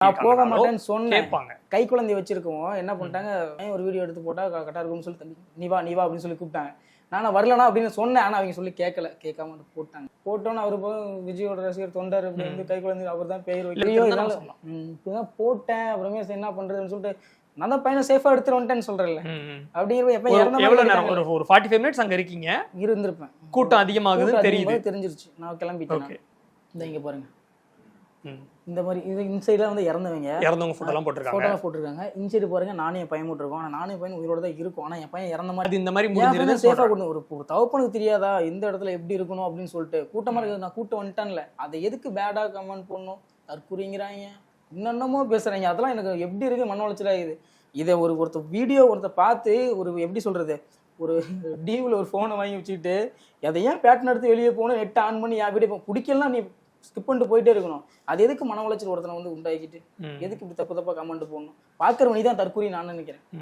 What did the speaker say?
நான் போக மாட்டேன்னு சொன்னேன். கேட்பாங்க. கை குழந்தை வச்சிருக்கோம், என்ன பண்ணிட்டாங்க, ஒரு வீடியோ எடுத்து போட்டா கரெக்டாக இருக்கும்னு சொல்லி தம்பி நீ வா அப்படின்னு சொல்லி கூப்பிட்டாங்க. நான் வரலனா அப்படின்னு சொன்னேன், ஆனால் அவங்க சொல்லி கேட்காம போட்டாங்க. போட்டோன்னு அவரு விஜயோட ரசிகர் தொண்டர் அப்படின்னு கை குழந்தை அவர் தான் பேர் இப்படிதான் போட்டேன். அப்புறமே என்ன பண்றதுன்னு சொல்லிட்டு நான் தான் பையனை சேஃபா எடுத்துட்டு வந்துட்டேன்னு சொல்றேன்ல. அப்படிங்கிறப்ப எப்ப எவ்வளவு நேரம் ஒரு 45 மினிட்ஸ் அங்க இருக்கீங்க? இருந்திருப்பேன். கூட்டம் அதிகமாகுதுன்னு தெரிஞ்சிருச்சு. நான் கிளம்பிட்டேன். இந்த இங்க பாருங்க, இந்த மாதிரி இது இன்சைட்ல வந்து இறந்தவங்க போட்டோலாம் போட்டுருக்காங்க. இன்சைடு பாருங்க, நானும் என் பையன் போட்டுருக்கோம். ஆனா நானும் என் பையன் உயிரோட தான் இருக்கும். ஆனா என் பையன் இறந்த மாதிரி இந்த மாதிரி முடிஞ்சிருது. சேஃபா கொடுங்க. ஒரு தவப்பனுக்கு தெரியாதா இந்த இடத்துல எப்படி இருக்கணும் அப்படின்னு சொல்லிட்டு கூட்டமா இருக்கு. நான் கூட்டம் வந்துட்டேன்ல, அதை எதுக்கு பேடா கமெண்ட் பண்ணணும், தற்கூறிங்கிறாங்க, என்னென்னமோ பேசுறாங்க. அதெல்லாம் எனக்கு எப்படி இருக்கு, மன உளைச்சலா இது. இதை ஒருத்தர் வீடியோ பார்த்து ஒரு எப்படி சொல்றது, ஒரு டிவில ஒரு போனை வாங்கி வச்சுக்கிட்டு அதை ஏன் பேட்டர்ன் எடுத்து வெளியே போகணும், நெட் ஆன் பண்ணி என் வீடியோ பிடிக்கலாம் நீ ஸ்கிப் பண்ணிட்டு போயிட்டே இருக்கணும். அது எதுக்கு மன உளைச்சல் ஒருத்தனை வந்து உண்டாக்கிட்டு எதுக்கு இப்படி தப்பா கமெண்ட் போடணும்? பாக்குறவனி தான் தற்கூறி நான் நினைக்கிறேன்.